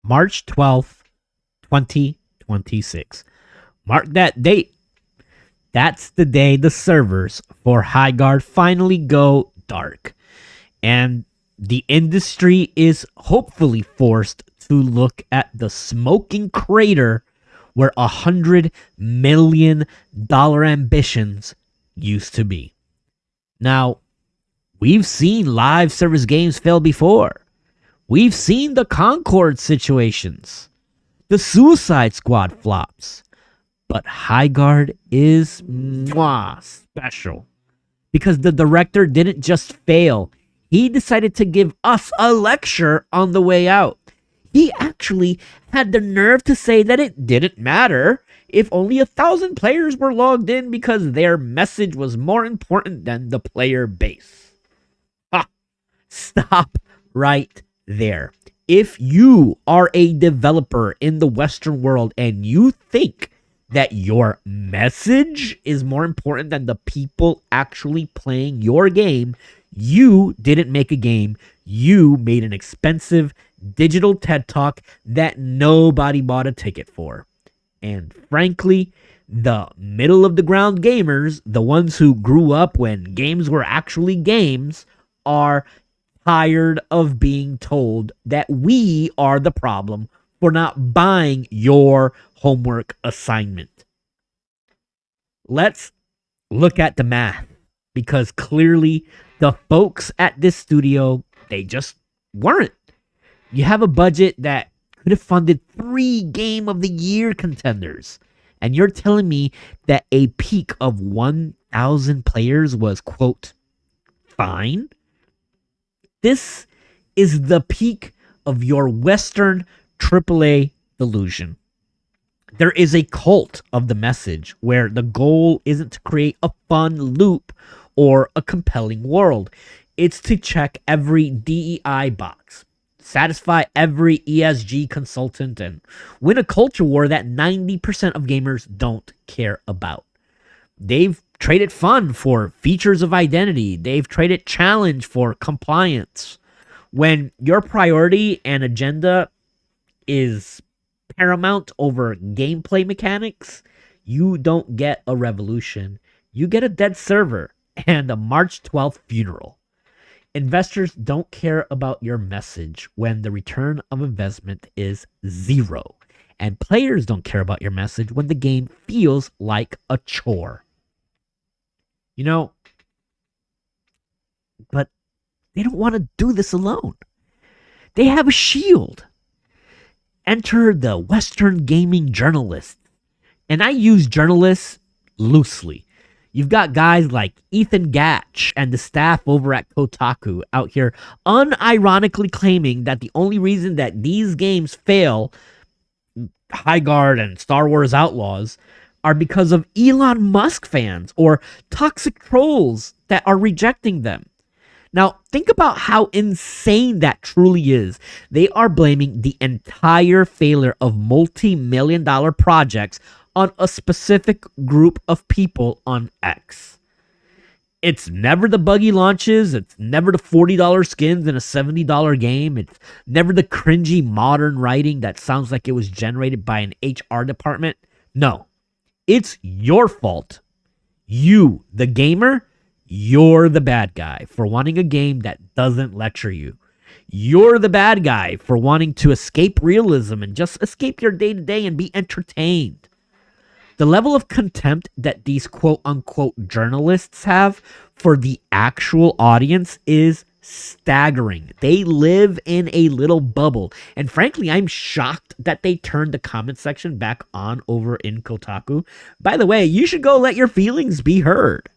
March 12th, 2026. Mark that date. That's the day the servers for Highguard finally go dark. And the industry is hopefully forced to look at the smoking crater where $100 million ambitions used to be. Now, we've seen live service games fail before. We've seen the Concord situations, the Suicide Squad flops. But Highguard is special because the director didn't just fail. He decided to give us a lecture on the way out. He actually had the nerve to say that it didn't matter if only 1,000 players were logged in because their message was more important than the player base. Ha! Stop right there. If you are a developer in the Western world and you think that your message is more important than the people actually playing your game, you didn't make a game. You made an expensive digital TED Talk that nobody bought a ticket for. And frankly, the middle of the ground gamers, the ones who grew up when games were actually games, are tired of being told that we are the problem for not buying your homework assignment. Let's look at the math, because clearly the folks at this studio, they just weren't. You have a budget that could have funded 3 Game of the Year contenders, and you're telling me that a peak of 1,000 players was, quote, fine? This is the peak of your Western AAA delusion. There is a cult of the message where the goal isn't to create a fun loop or a compelling world. It's to check every DEI box, satisfy every ESG consultant, and win a culture war that 90% of gamers don't care about. They've traded fun for features of identity. They've traded challenge for compliance. When your priority and agenda is paramount over gameplay mechanics, you don't get a revolution. You get a dead server and a March 12th funeral. Investors don't care about your message when the return of investment is 0. And players don't care about your message when the game feels like a chore. You know, but they don't want to do this alone. They have a shield. Enter the Western gaming journalists. And I use journalists loosely. You've got guys like Ethan Gach and the staff over at Kotaku out here unironically claiming that the only reason that these games fail, Highguard and Star Wars Outlaws, are because of Elon Musk fans or toxic trolls that are rejecting them. Now, think about how insane that truly is. They are blaming the entire failure of multi-million-dollar projects on a specific group of people on X. It's never the buggy launches. It's never the $40 skins in a $70 game. It's never the cringy modern writing that sounds like it was generated by an HR department. No, it's your fault. You, the gamer, you're the bad guy for wanting a game that doesn't lecture you. You're the bad guy for wanting to escape realism and just escape your day-to-day and be entertained. The level of contempt that these quote-unquote journalists have for the actual audience is staggering. They live in a little bubble. And frankly, I'm shocked that they turned the comment section back on over in Kotaku. By the way, you should go let your feelings be heard.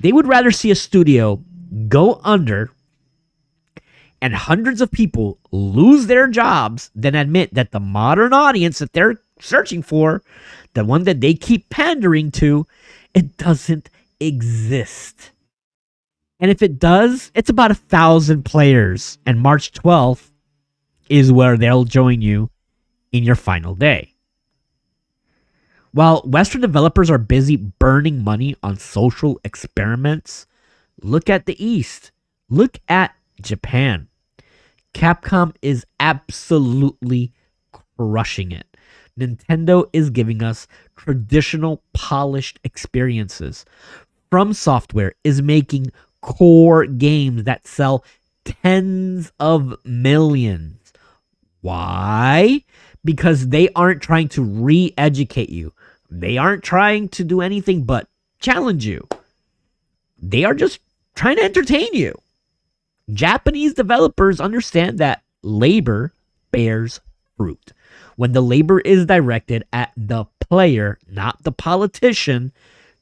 They would rather see a studio go under and hundreds of people lose their jobs than admit that the modern audience that they're searching for, the one that they keep pandering to, it doesn't exist. And if it does, it's about 1,000 players, and March 12th is where they'll join you in your final day. While Western developers are busy burning money on social experiments, look at the East. Look at Japan. Capcom is absolutely crushing it. Nintendo is giving us traditional polished experiences. From Software is making core games that sell tens of millions. Why? Because they aren't trying to re-educate you. They aren't trying to do anything but challenge you. They are just trying to entertain you. Japanese developers understand that labor bears fruit. When the labor is directed at the player, not the politician,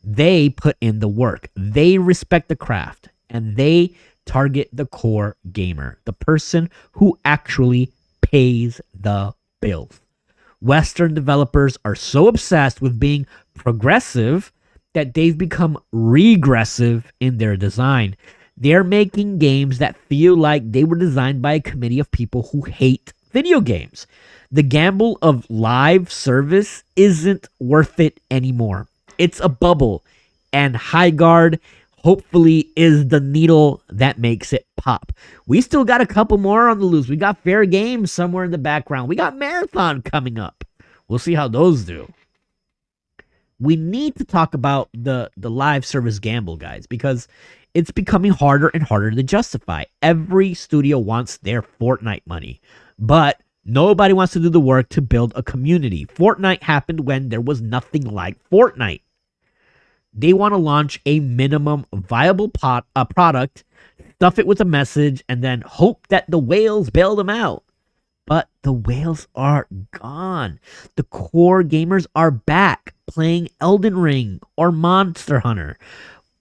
they put in the work. They respect the craft and they target the core gamer, the person who actually pays the bills. Western developers are so obsessed with being progressive that they've become regressive in their design. They're making games that feel like they were designed by a committee of people who hate video games. The gamble of live service isn't worth it anymore. It's a bubble, and High Guard hopefully is the needle that makes it pop. We still got a couple more on the loose. We got Fair Games somewhere in the background. We got Marathon coming up. We'll see how those do. We need to talk about the live service gamble, guys, because it's becoming harder and harder to justify. Every studio wants their Fortnite money, but nobody wants to do the work to build a community. Fortnite happened when there was nothing like Fortnite. They want to launch a minimum viable product, stuff it with a message, and then hope that the whales bail them out. But the whales are gone. The core gamers are back playing Elden Ring or Monster Hunter.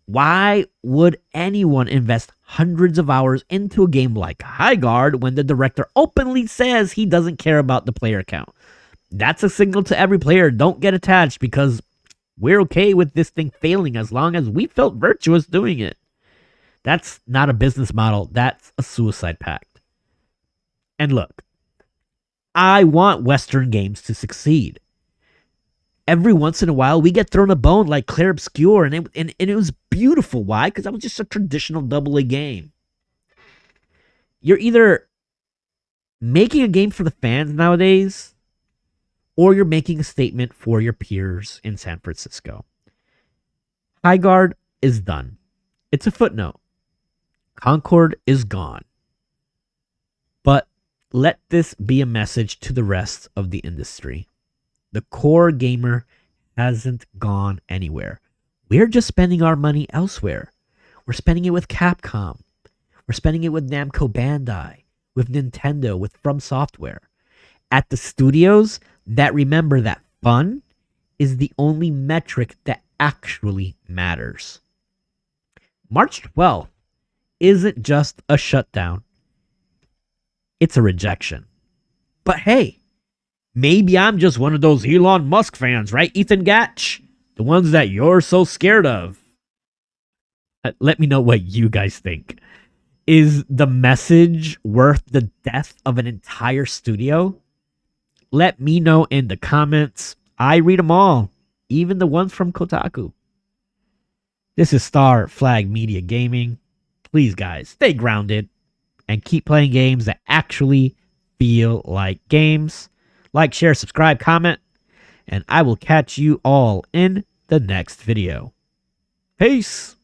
Why would anyone invest hundreds of hours into a game like High Guard when the director openly says he doesn't care about the player count? That's a signal to every player. Don't get attached because we're okay with this thing failing as long as we felt virtuous doing it. That's not a business model. That's a suicide pact. And look, I want Western games to succeed. Every once in a while, we get thrown a bone like Clair Obscur, and it was beautiful. Why? Because that was just a traditional AA game. You're either making a game for the fans nowadays, or you're making a statement for your peers in San Francisco. High Guard is done. It's a footnote. Concord is gone. But let this be a message to the rest of the industry. The core gamer hasn't gone anywhere. We're just spending our money elsewhere. We're spending it with Capcom. We're spending it with Namco Bandai, with Nintendo, with From Software. At the studios that remember that fun is the only metric that actually matters. March 12th isn't just a shutdown. It's a rejection. But hey, maybe I'm just one of those Elon Musk fans, right, Ethan Gach? The ones that you're so scared of. Let me know what you guys think. Is the message worth the death of an entire studio? Let me know in the comments. I read them all, even the ones from Kotaku. This is Starflagmedia Gaming. Please, guys, stay grounded and keep playing games that actually feel like games. Like, share, subscribe, comment, and I will catch you all in the next video. Peace.